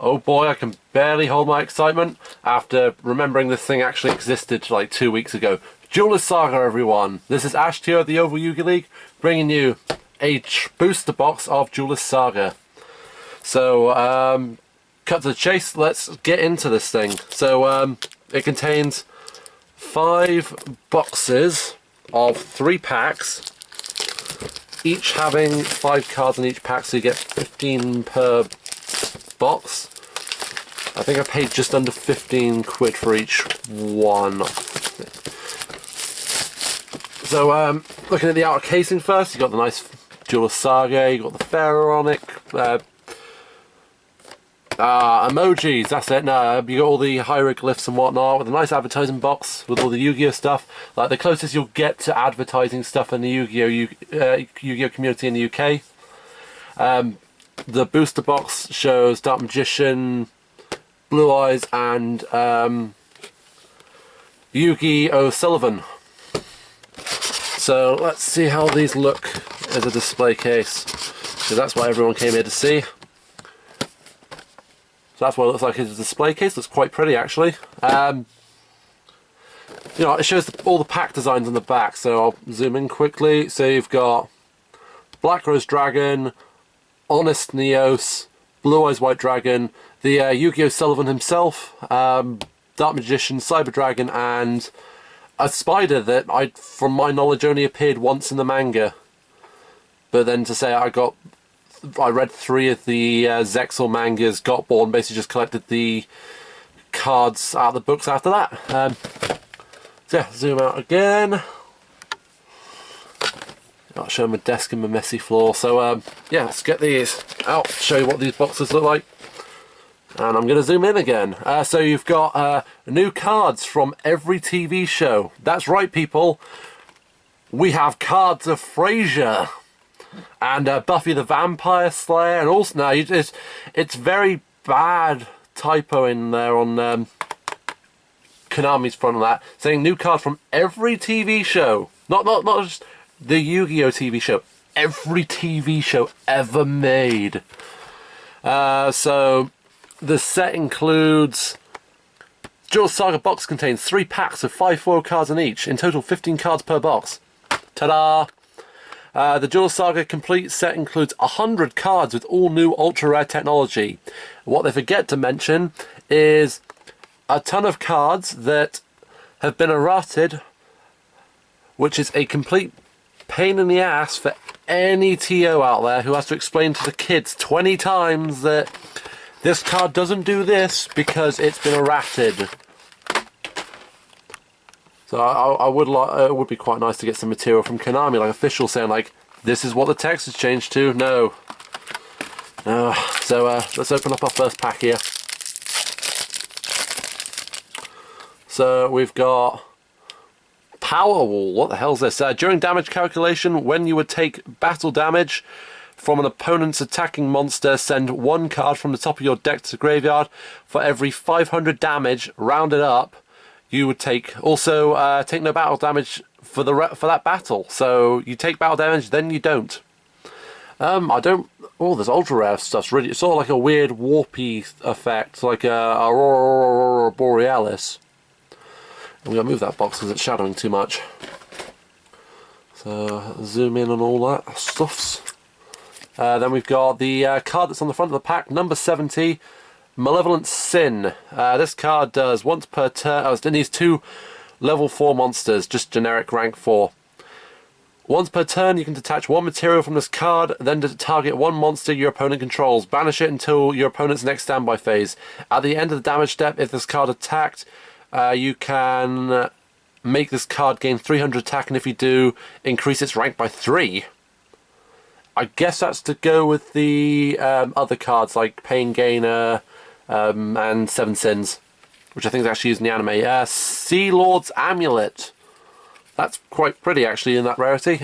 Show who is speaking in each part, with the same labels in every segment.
Speaker 1: Oh boy, I can barely hold my excitement after remembering this thing actually existed like 2 weeks ago. Duelist Saga, everyone! This is Ash here at the Oval Yu-Gi League, bringing you a booster box of Duelist Saga. So, cut to the chase, let's get into this thing. So, it contains 5 boxes of 3 packs, each having 5 cards in each pack, so you get 15 per box. I think I paid just under 15 quid for each one. So, looking at the outer casing first, you got the nice Duelist Saga, you got the Pharaonic, emojis, that's it. No, you got all the hieroglyphs and whatnot with a nice advertising box with all the Yu-Gi-Oh stuff. Like the closest you'll get to advertising stuff in the Yu-Gi-Oh community in the UK. The booster box shows Dark Magician, Blue Eyes, and Yu-Gi-Oh Sullivan. So let's see how these look as a display case, because that's what everyone came here to see. So that's what it looks like as a display case. Looks quite pretty, actually. You know, it shows all the pack designs on the back, so I'll zoom in quickly. So you've got Black Rose Dragon, Honest Neos, Blue Eyes White Dragon, the Yu-Gi-Oh Sullivan himself, Dark Magician, Cyber Dragon, and a spider that, from my knowledge, only appeared once in the manga. But then to say I read 3 of the Zexal mangas, got born, basically just collected the cards out of the books after that. So yeah, zoom out again. I'll show my desk and my messy floor. So yeah, let's get these out, show you what these boxes look like. And I'm going to zoom in again. So you've got new cards from every TV show. That's right, people. We have cards of Frasier and Buffy the Vampire Slayer, and also now it's very bad typo in there on Konami's front of that, saying new card from every TV show, not just the Yu-Gi-Oh TV show, every TV show ever made. So the set includes Duelist Saga box contains 3 packs of 5 foil cards in each, in total 15 cards per box. Ta-da! The Duelist Saga complete set includes 100 cards with all new ultra rare technology. What they forget to mention is a ton of cards that have been errated, which is a complete pain in the ass for any TO out there who has to explain to the kids 20 times that this card doesn't do this because it's been errated. So I would like, it would be quite nice to get some material from Konami, like official saying like, this is what the text has changed to. No. So let's open up our first pack here. So we've got Powerwall. What the hell's this? During damage calculation, when you would take battle damage from an opponent's attacking monster, send 1 card from the top of your deck to the graveyard. For every 500 damage, rounded up, you would take take no battle damage for that battle. So you take battle damage, then you don't. I don't. Oh, there's ultra rare stuff. Really, it's sort of like a weird warpy effect, like a Aurora Borealis. I'm gonna move that box because it's shadowing too much. So zoom in on all that stuffs. Then we've got the card that's on the front of the pack, number 70. Malevolent Sin. This card does once per turn. It needs 2 level 4 monsters, just generic rank 4. Once per turn, you can detach 1 material from this card, then to target 1 monster your opponent controls. Banish it until your opponent's next standby phase. At the end of the damage step, if this card attacked, you can make this card gain 300 attack, and if you do, increase its rank by 3. I guess that's to go with the other cards like Pain Gainer, and 7 Sins, which I think is actually used in the anime. Sea Lord's Amulet. That's quite pretty, actually, in that rarity.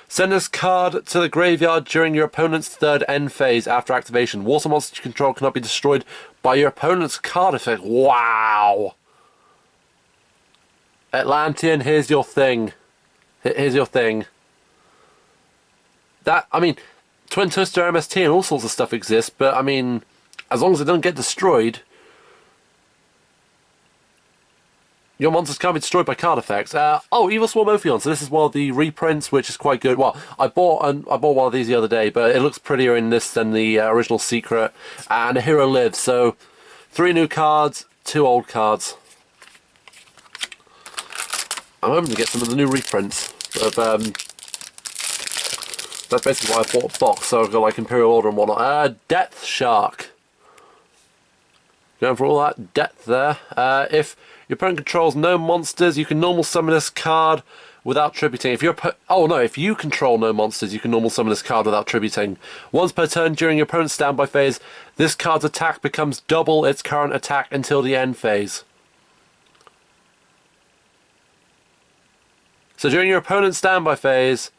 Speaker 1: Send this card to the graveyard during your opponent's 3rd end phase after activation. Water monsters you control cannot be destroyed by your opponent's card effect. Wow! Atlantean, here's your thing. Here's your thing. That, I mean, Twin Twister MST and all sorts of stuff exists, but I mean, as long as it doesn't get destroyed, your monsters can't be destroyed by card effects. Oh, Evil Swarm Ophion. So this is one of the reprints, which is quite good. Well, I bought one of these the other day, but it looks prettier in this than the original Secret. And a Hero Lives. So 3 new cards, 2 old cards. I'm hoping to get some of the new reprints. But, that's basically why I bought a box. So I've got like Imperial Order and whatnot. Death Shark. Going for all that depth there. If your opponent controls no monsters, you can normal summon this card without tributing. If you control no monsters, you can normal summon this card without tributing. Once per turn during your opponent's standby phase, this card's attack becomes double its current attack until the end phase. So during your opponent's standby phase,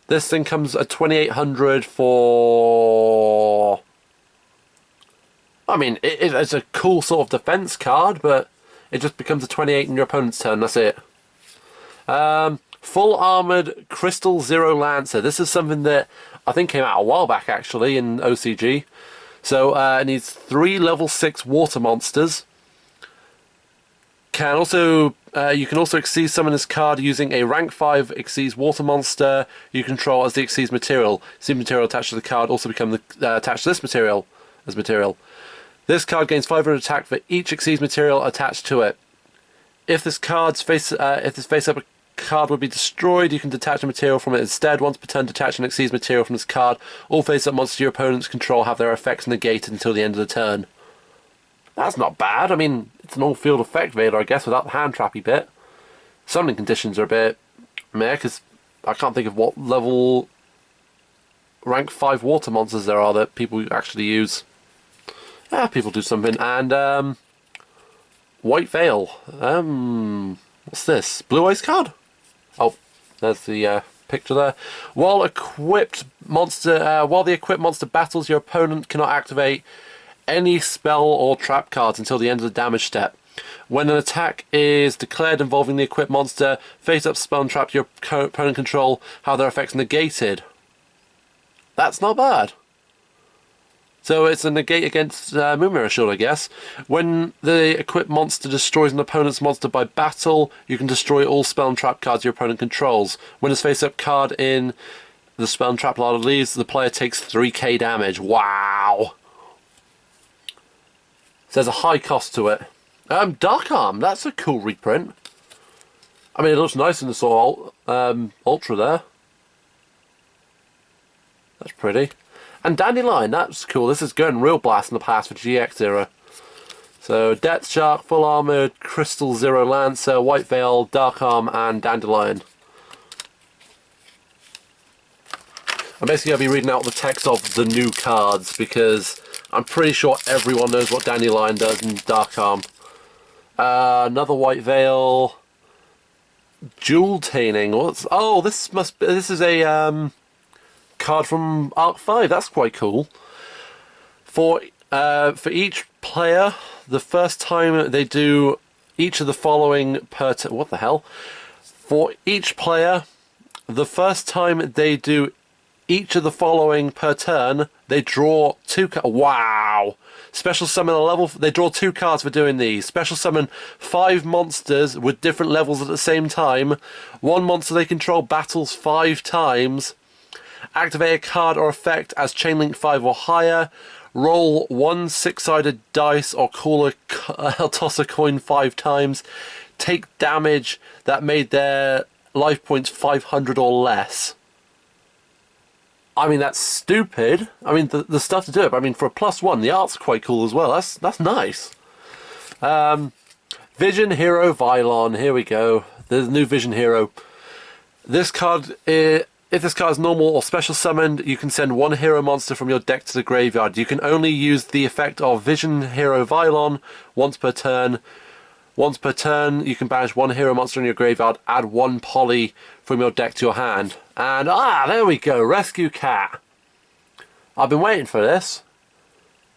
Speaker 1: this thing comes at 2,800 for... I mean, it's a cool sort of defense card, but it just becomes a 28 in your opponent's turn, that's it. Full Armoured Crystal Zero Lancer. This is something that I think came out a while back, actually, in OCG. So it needs 3 level 6 water monsters. You can also Exceed summon this card using a rank 5 Exceed water monster you control as the Exceed material. See material attached to the card also become attached to this material as material. This card gains 500 attack for each Exceed material attached to it. If this face-up card would be destroyed, you can detach a material from it instead. Once per turn, detach an Exceed material from this card. All face-up monsters your opponents control have their effects negated until the end of the turn. That's not bad. I mean, it's an all-field effect Vader, I guess, without the hand trappy bit. Summoning conditions are a bit meh, because I can't think of what level rank 5 water monsters there are that people actually use. Yeah, people do something. And White Veil. What's this? Blue Ice card? Oh, there's the picture there. While the equipped monster battles, your opponent cannot activate any spell or trap cards until the end of the damage step. When an attack is declared involving the equipped monster, face-up spell and trap your opponent control have their effects negated. That's not bad. So it's a negate against Moonmirror Shield, I guess. When the equipped monster destroys an opponent's monster by battle, you can destroy all spell and trap cards your opponent controls. When his face-up card in the spell and trap ladder leaves, the player takes 3k damage. Wow! So there's a high cost to it. Dark Arm, that's a cool reprint. I mean, it looks nice in the sort of Ultra there. That's pretty. And Dandelion, that's cool. This is going real blast in the past for GX era. So, Death Shark, Full Armoured, Crystal Zero Lancer, White Veil, Dark Arm, and Dandelion. I'm basically going to be reading out the text of the new cards because I'm pretty sure everyone knows what Dandelion does in Dark Arm. Another White Veil. Jewel Taining. Oh, this is a card from Arc 5. That's quite cool. For each player, the first time they do each of the following per turn. What the hell? For each player, the first time they do each of the following per turn, they draw 2 cards. Wow! Special summon a level. They draw 2 cards for doing these. Special summon 5 monsters with different levels at the same time. 1 monster they control battles 5 times. Activate a card or effect as Chainlink 5 or higher. Roll 1 6-sided dice or toss a coin 5 times. Take damage that made their life points 500 or less. I mean, that's stupid. I mean, the stuff to do it. But I mean, for a +1, the art's quite cool as well. That's nice. Vision Hero Vylon. Here we go. There's a new Vision Hero. This card, if this card is normal or special summoned, you can send 1 hero monster from your deck to the graveyard. You can only use the effect of Vision Hero Vylon once per turn. Once per turn, you can banish 1 hero monster in your graveyard, add 1 poly from your deck to your hand. And, there we go, Rescue Cat. I've been waiting for this.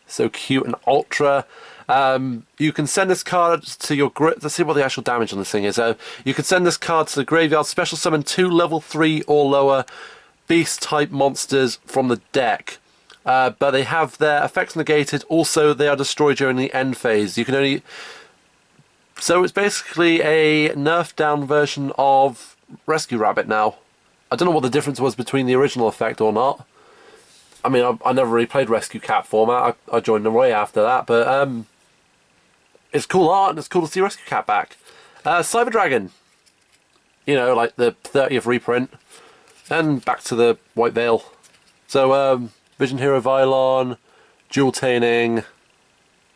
Speaker 1: So cute and ultra. You can send this card to your... Let's see what the actual damage on this thing is. You can send this card to the graveyard, special summon 2 level 3 or lower beast-type monsters from the deck. but they have their effects negated. Also, they are destroyed during the end phase. You can only... So it's basically a nerfed down version of Rescue Rabbit now. I don't know what the difference was between the original effect or not. I mean, I never really played Rescue Cat format. I joined them way after that, but it's cool art and it's cool to see Rescue Cat back. Cyber Dragon. You know, like the 30th reprint. And back to the White Veil. So, Vision Hero Vylon, Jewel Taining,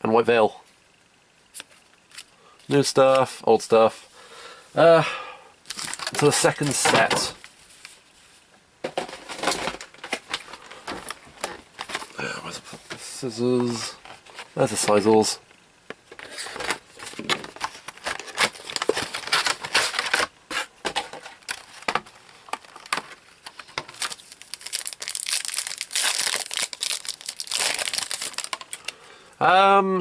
Speaker 1: and White Veil. New stuff, old stuff. To the second set. Where's the scissors? There's the Sizels.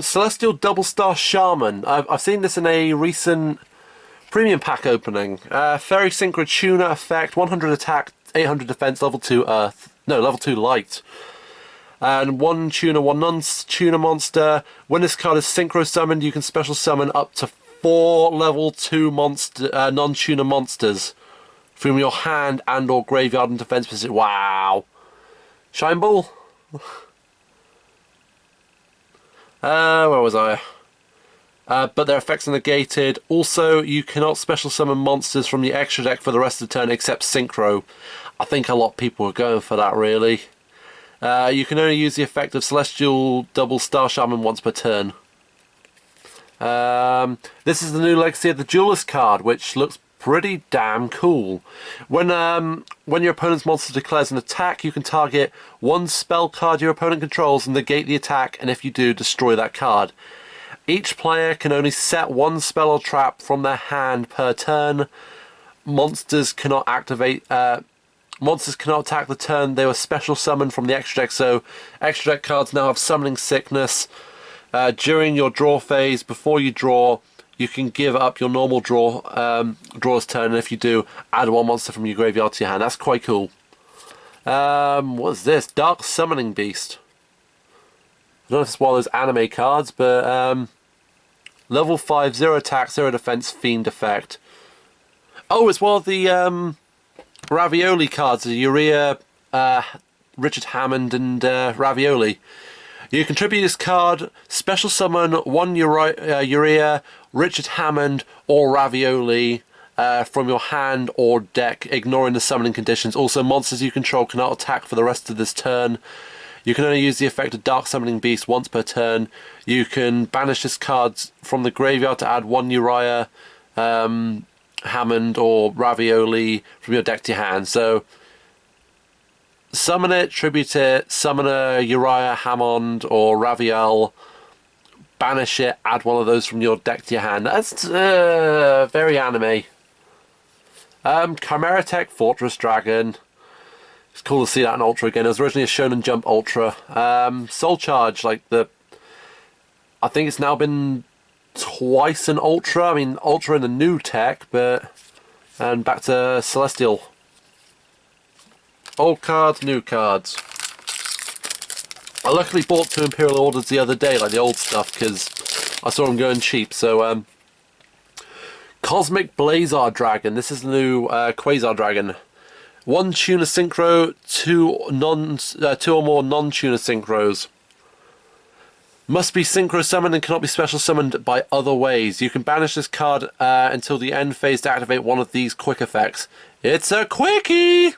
Speaker 1: Celestial Double Star Shaman. I've seen this in a recent premium pack opening. Fairy Synchro Tuner effect, 100 attack, 800 defense, level 2 earth. No, level 2 light. And 1 tuner, 1 non-tuner monster. When this card is synchro summoned, you can special summon up to 4 level 2 monster, non-tuner monsters from your hand and or graveyard and defense position. Wow. Shine Ball. Where was I? But their effects are negated. Also, you cannot special summon monsters from your extra deck for the rest of the turn except Synchro. I think a lot of people are going for that, really. You can only use the effect of Celestial Double Star Shaman once per turn. This is the new Legacy of the Duelist card, which looks pretty damn cool. When your opponent's monster declares an attack, you can target one spell card your opponent controls and negate the attack, and if you do, destroy that card. Each player can only set one spell or trap from their hand per turn. Monsters cannot activate. Monsters cannot attack the turn they were special summoned from the extra deck, so extra deck cards now have Summoning Sickness. During your draw phase, before you draw, you can give up your normal draw's turn, and if you do, add one monster from your graveyard to your hand. That's quite cool. What's this? Dark Summoning Beast. I don't know if it's one of those anime cards, but level 5, 0 attack, 0 defense, Fiend effect. Oh, it's one of the Ravioli cards, Urea, Richard Hammond, and Ravioli. You contribute this card, special summon one Urea, Richard Hammond, or Ravioli from your hand or deck, ignoring the summoning conditions. Also, monsters you control cannot attack for the rest of this turn. You can only use the effect of Dark Summoning Beast once per turn. You can banish this card from the graveyard to add one Uriah, Hammond, or Ravioli from your deck to your hand. So, summon it, tribute it, summon a Uriah, Hammond, or Raviel, banish it, add one of those from your deck to your hand. That's very anime. Chimera Tech Fortress Dragon. It's cool to see that in Ultra again. It was originally a Shonen Jump Ultra. Soul Charge, like I think it's now been twice in Ultra. I mean, Ultra in the new tech, but... And back to Celestial. Old cards, new cards. I luckily bought 2 Imperial Orders the other day, like the old stuff, because I saw them going cheap. So, Cosmic Blazar Dragon. This is the new Quasar Dragon. 1 tuner synchro, 2 or more non-tuner synchros. Must be synchro summoned and cannot be special summoned by other ways. You can banish this card until the end phase to activate one of these quick effects. It's a quickie!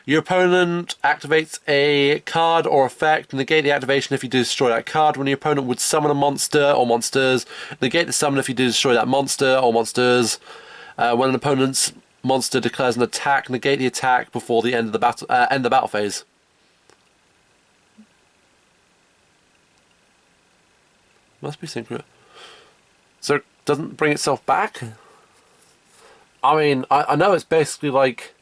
Speaker 1: Your opponent activates a card or effect, negate the activation if you do destroy that card. When your opponent would summon a monster or monsters, negate the summon if you do destroy that monster or monsters. When an opponent's monster declares an attack, negate the attack before the end of the battle phase. Must be synchro. So it doesn't bring itself back? I mean, I know it's basically like...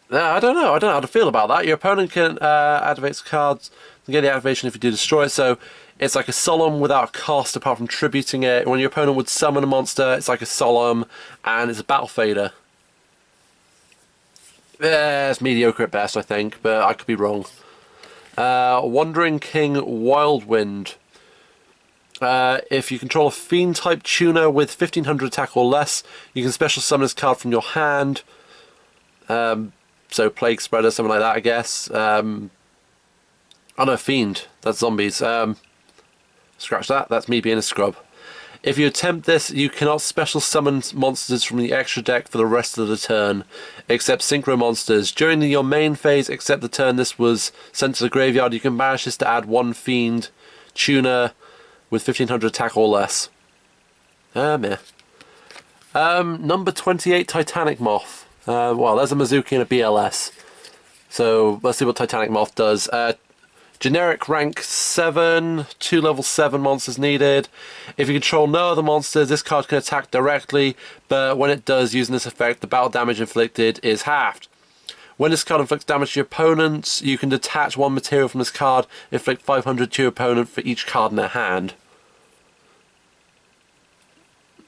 Speaker 1: I don't know how to feel about that. Your opponent can activate cards and get the activation if you do destroy it, so it's like a solemn without a cost apart from tributing it. When your opponent would summon a monster, it's like a solemn, and it's a battle fader. It's mediocre at best, I think, but I could be wrong. Wandering King Wildwind. If you control a Fiend-type tuner with 1500 attack or less, you can special summon this card from your hand. So Plague Spreader, something like that, I guess. Oh no, Fiend. That's zombies. Scratch that. That's me being a scrub. If you attempt this, you cannot special summon monsters from the extra deck for the rest of the turn, except synchro monsters. During your main phase, except the turn this was sent to the graveyard, you can banish this to add one Fiend tuner with 1500 attack or less. Meh. Number 28, Titanic Moth. Well, there's a Mizuki and a BLS. So let's see what Titanic Moth does. Generic rank 7, 2 level 7 monsters needed. If you control no other monsters, this card can attack directly, but when it does, using this effect, the battle damage inflicted is halved. When this card inflicts damage to your opponents, you can detach one material from this card, inflict 500 to your opponent for each card in their hand.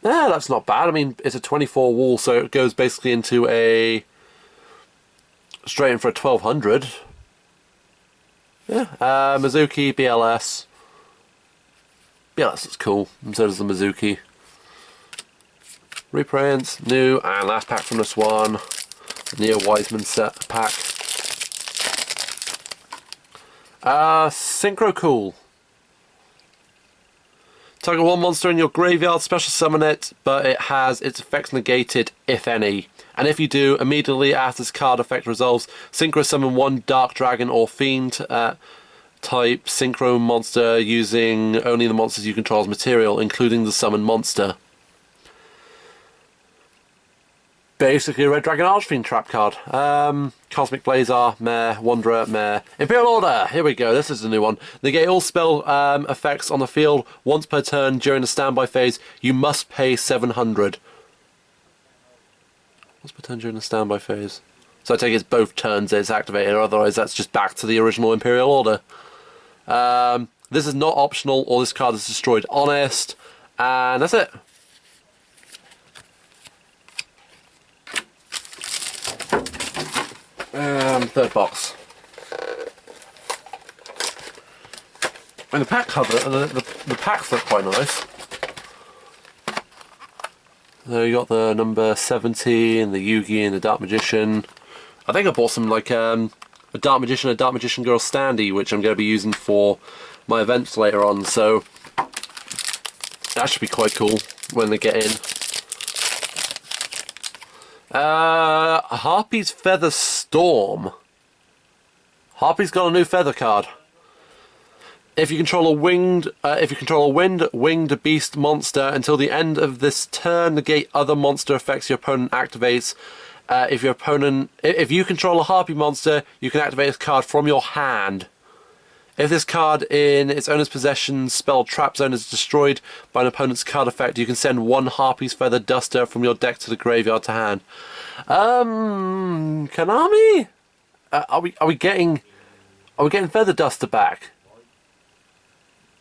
Speaker 1: Yeah, that's not bad. I mean, it's a 24 wall, so it goes basically into a... straight in for a 1200. Yeah, Mizuki, BLS. BLS is cool, and so does the Mizuki. Reprints, new, and last pack from this one. Neo Wiseman set pack. Synchro Cool. Target one monster in your graveyard, special summon it, but it has its effects negated, if any. And if you do, immediately after this card effect resolves, synchro summon one Dark Dragon or Fiend type synchro monster using only the monsters you control as material, including the summon monster. Basically a Red Dragon Archfiend trap card. Cosmic Blazar, meh. Wanderer, meh. Imperial Order, here we go, this is the new one. Negate all spell effects on the field once per turn during the standby phase. You must pay 700. Once per turn during the standby phase. So I take it's both turns it's activated, or otherwise that's just back to the original Imperial Order. This is not optional, or this card is destroyed honest. And that's it. Third box. And the pack cover, the packs look quite nice. So you got the number 70 and the Yugi and the Dark Magician. I think I bought some like a Dark Magician Girl standee, which I'm going to be using for my events later on. So that should be quite cool when they get in. Harpy's Feather Storm. Harpy's got a new feather card. If you control a winged beast monster until the end of this turn, negate other monster effects your opponent activates. If you control a harpy monster, you can activate this card from your hand. If this card in its owner's possession spell trap zone is destroyed by an opponent's card effect, you can send one Harpy's Feather Duster from your deck to the graveyard to hand. Konami? Are we getting Feather Duster back?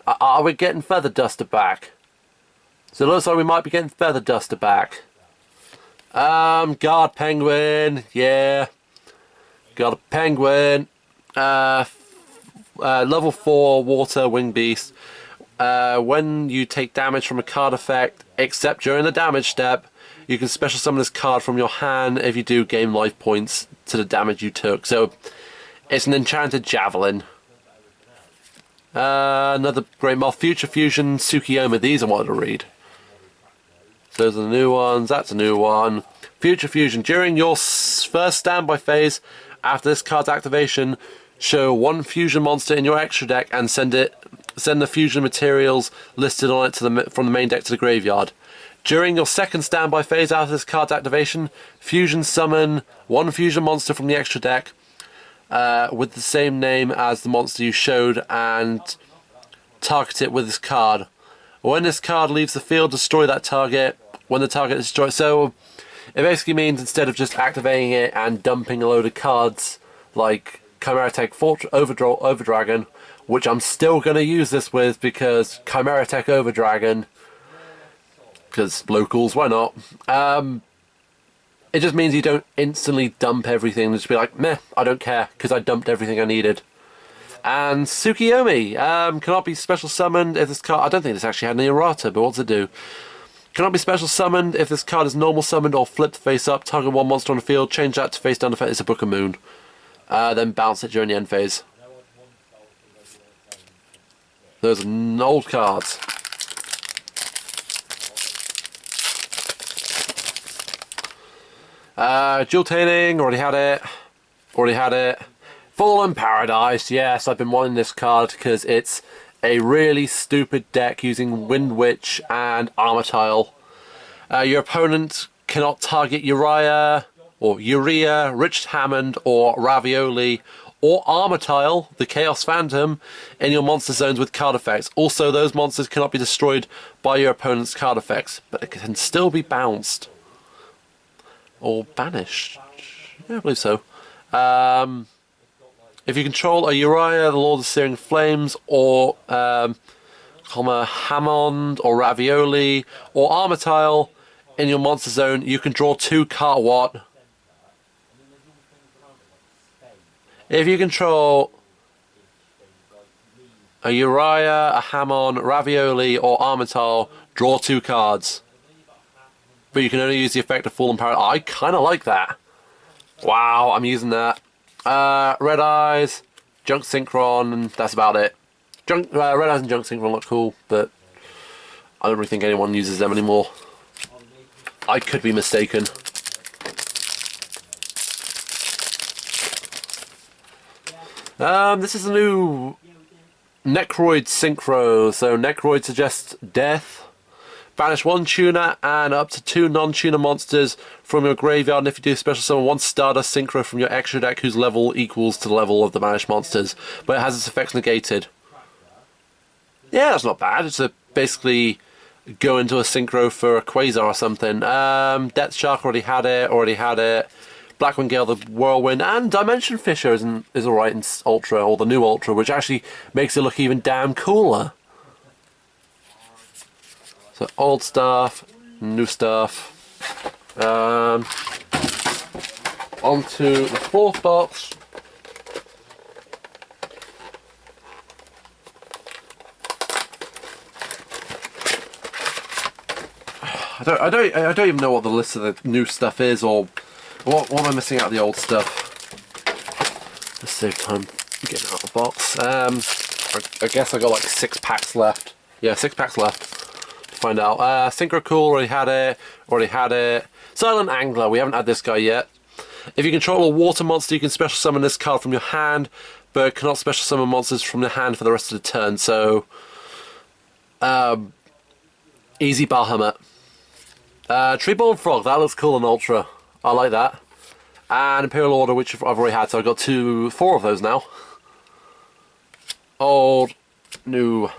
Speaker 1: Are we getting Feather Duster back? So it looks like we might be getting Feather Duster back. Guard Penguin, yeah. Got a Penguin. Level 4 Water Wing Beast. When you take damage from a card effect, except during the damage step, you can special summon this card from your hand. If you do, gain life points to the damage you took. So it's an enchanted javelin. Another great moth, Future Fusion Tsukiyomi. These I wanted to read. So those are the new ones. That's a new one. Future Fusion. During your first standby phase, after this card's activation, show one fusion monster in your extra deck and send the fusion materials listed on it from the main deck to the graveyard. During your second standby phase after this card's activation, fusion summon one fusion monster from the extra deck with the same name as the monster you showed and target it with this card. When this card leaves the field, destroy that target. When the target is destroyed, so it basically means instead of just activating it and dumping a load of cards like Chimera Tech Overdragon, which I'm still going to use this with because Chimera Tech Overdragon, because locals, why not? It just means you don't instantly dump everything. Just be like, meh, I don't care, because I dumped everything I needed. And Tsukiyomi cannot be special summoned if this card... I don't think this actually had any errata, but what's it do? Cannot be special summoned if this card is normal summoned or flipped face up. Target one monster on the field, change that to face down effect. It's a Book of Moon. Then bounce it during the end phase. Those are old cards. Dual Tailing, already had it. Already had it. Fallen Paradise, yes, I've been wanting this card because it's a really stupid deck using Wind Witch and Armor Tile. Your opponent cannot target Uriah, or Urea, Rich Hammond, or Ravioli, or Armor Tile, the Chaos Phantom, in your monster zones with card effects. Also, those monsters cannot be destroyed by your opponent's card effects, but it can still be bounced. Or banished. Yeah, I believe so. If you control a Uriah, the Lord of Searing Flames, or Hammond, or Ravioli, or Armor Tile in your monster zone, you can draw 2 card what? If you control a Uriah, a Hammond, Ravioli, or Armor Tile, draw 2 cards. But you can only use the effect of Fallen Paradise. I kind of like that. Wow, I'm using that. Red Eyes, Junk Synchron, and that's about it. Red Eyes and Junk Synchron look cool, but I don't really think anyone uses them anymore. I could be mistaken. This is a new Necroid Synchro. So Necroid suggests death. Banish 1 tuner and up to 2 non-tuner monsters from your graveyard, and if you do special summon 1 Stardust Synchro from your extra deck whose level equals to the level of the banished monsters, but it has its effects negated. Yeah, that's not bad. It's basically go into a Synchro for a Quasar or something. Death Shark already had it. Blackwing Gale the Whirlwind, and Dimension Fisher is alright in Ultra, or the new Ultra, which actually makes it look even damn cooler. So old stuff, new stuff. On to the 4th box. I don't even know what the list of the new stuff is, or what am I missing out of the old stuff. Let's save time getting out of the box. I guess I got like 6 packs left. Yeah, 6 packs left. Find out. Synchro Cool, already had it. Silent Angler, we haven't had this guy yet. If you control a water monster, you can special summon this card from your hand, but cannot special summon monsters from your hand for the rest of the turn, so... easy Bahamut. Treeborn Frog, that looks cool in Ultra. I like that. And Imperial Order, which I've already had, so I've got 4 of those now. Old, new...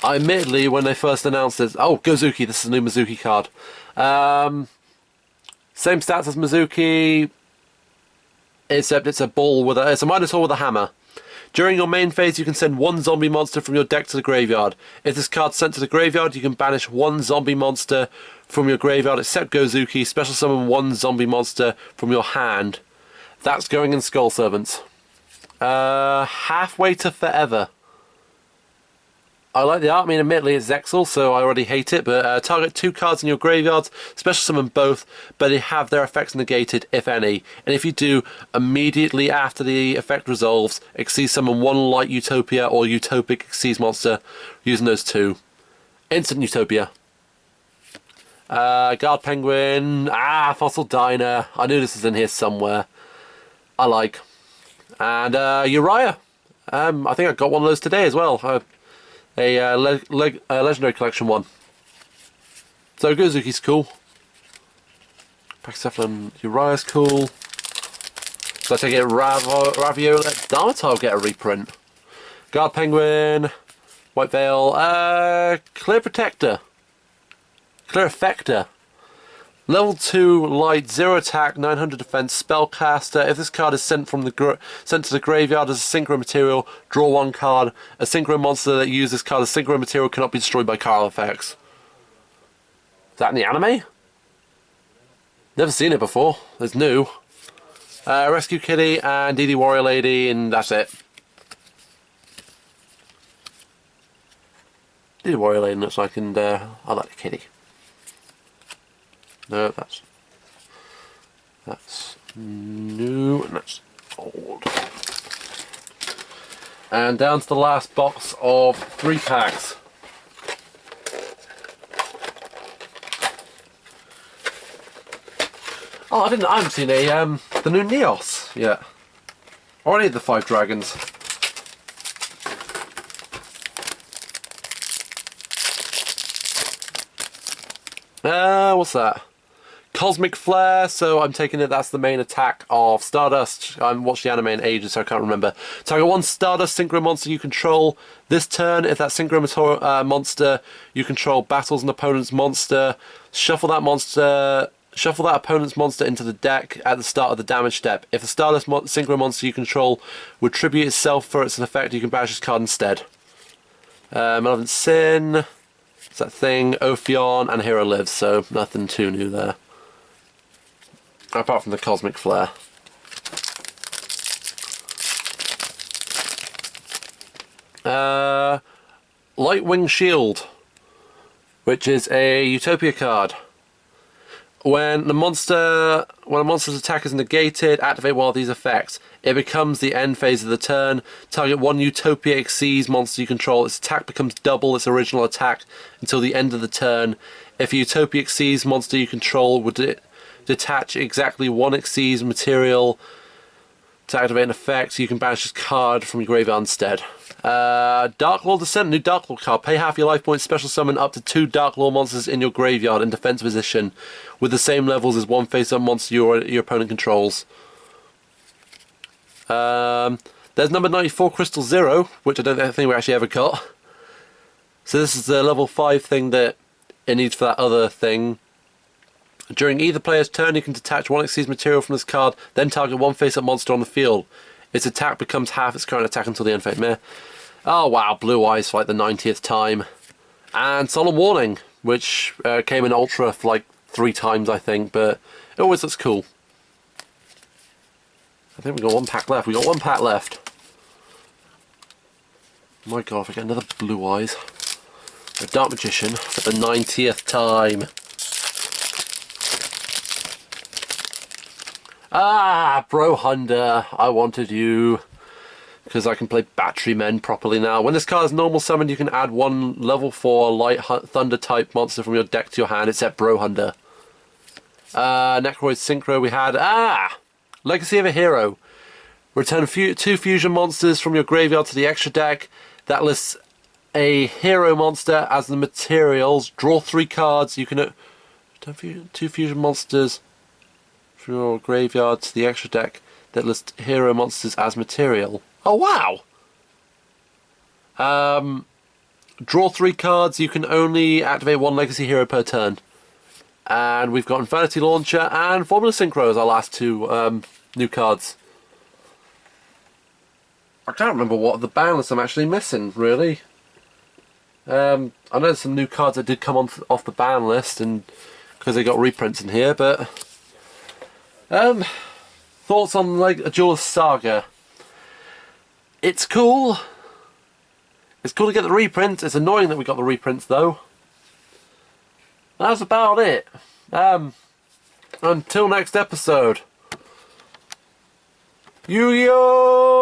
Speaker 1: Admittedly, when they first announced this... Oh, Gozuki, this is a new Mizuki card. Same stats as Mizuki, except it's a ball with it's a Minotaur with a hammer. During your main phase, you can send 1 zombie monster from your deck to the graveyard. If this card's sent to the graveyard, you can banish 1 zombie monster from your graveyard, except Gozuki. Special summon 1 zombie monster from your hand. That's going in Skull Servants. Halfway to Forever. I like the art. I mean, admittedly, it's Zexal, so I already hate it, but target 2 cards in your graveyards, special summon both, but they have their effects negated, if any. And if you do, immediately after the effect resolves, Exceed summon 1 Light Utopia or Utopic Exceed monster using those 2. Instant Utopia. Guard Penguin. Fossil Diner. I knew this was in here somewhere. I like. And Uriah. I think I got one of those today as well. A Legendary Collection one. So Gozuki's cool. Paxcephalon Uriah's cool. So I take it Ravioli. Darmata will get a reprint. Guard Penguin. White Veil. Clear Protector. Clear Effector. Level 2 light, 0 attack, 900 defense, spellcaster. If this card is sent to the graveyard as a synchro material, draw 1 card. A synchro monster that uses this card as synchro material cannot be destroyed by card effects. that in the anime? Never seen it before. It's new. Rescue Kitty and DD Warrior Lady, and that's it. DD Warrior Lady looks like, and I like the kitty. No, that's new, and that's old. And down to the last box of 3 packs. Oh, I haven't seen the new Neos yet. Or any of the 5 dragons. What's that? Cosmic Flare, so I'm taking it that's the main attack of Stardust. I haven't watched the anime in ages, so I can't remember. Target 1 Stardust Synchro monster you control. This turn, if that Synchro monster you control battles an opponent's monster, shuffle that opponent's monster into the deck at the start of the damage step. If the Stardust Synchro monster you control would tribute itself for its effect, you can banish this card instead. Malevolent Sin, it's that thing, Ophion, and Hero Lives, so nothing too new there. Apart from the Cosmic Flare. Lightwing Shield, which is a Utopia card. When a monster's attack is negated, activate one of these effects. It becomes the end phase of the turn. Target 1 Utopia Xyz monster you control. Its attack becomes double its original attack until the end of the turn. If a Utopia Xyz monster you control would detach exactly 1 Xyz material to activate an effect, you can banish this card from your graveyard instead. Dark Lord Descent, new Dark Lord card. Pay half your life points, special summon up to 2 Dark Lord monsters in your graveyard in defense position with the same levels as 1 face-up monster your opponent controls. There's number 94 Crystal Zero, which I don't think we actually ever got. So this is the level 5 thing that it needs for that other thing. During either player's turn, you can detach 1 Xyz material from this card, then target 1 face-up monster on the field. Its attack becomes half its current attack until the end phase. Meh. Oh wow, Blue Eyes for like the 90th time. And Solemn Warning, which came in Ultra for like 3 times I think, but it always looks cool. I think we got 1 pack left. We got 1 pack left. My god, if I get another Blue Eyes. A Dark Magician for the 90th time. Ah, Bro Hunter, I wanted you. Because I can play Battery Men properly now. When this card is normal summoned, you can add 1 level 4 Light Thunder type monster from your deck to your hand, except Bro Hunter. Necroid Synchro we had. Legacy of a Hero. Return 2 fusion monsters from your graveyard to the extra deck. That lists a hero monster as the materials. Draw 3 cards. You can return 2 fusion monsters from your graveyard to the extra deck that list hero monsters as material. Oh wow! Draw 3 cards. You can only activate 1 legacy hero per turn. And we've got Infinity Launcher and Formula Synchro as our last 2 new cards. I can't remember what the ban list I'm actually missing, really. I know there's some new cards that did come off the ban list, and because they got reprints in here, but thoughts on like a Duelist Saga? It's cool. It's cool to get the reprints. It's annoying that we got the reprints though. That's about it. Until next episode. Yu-Gi-Oh!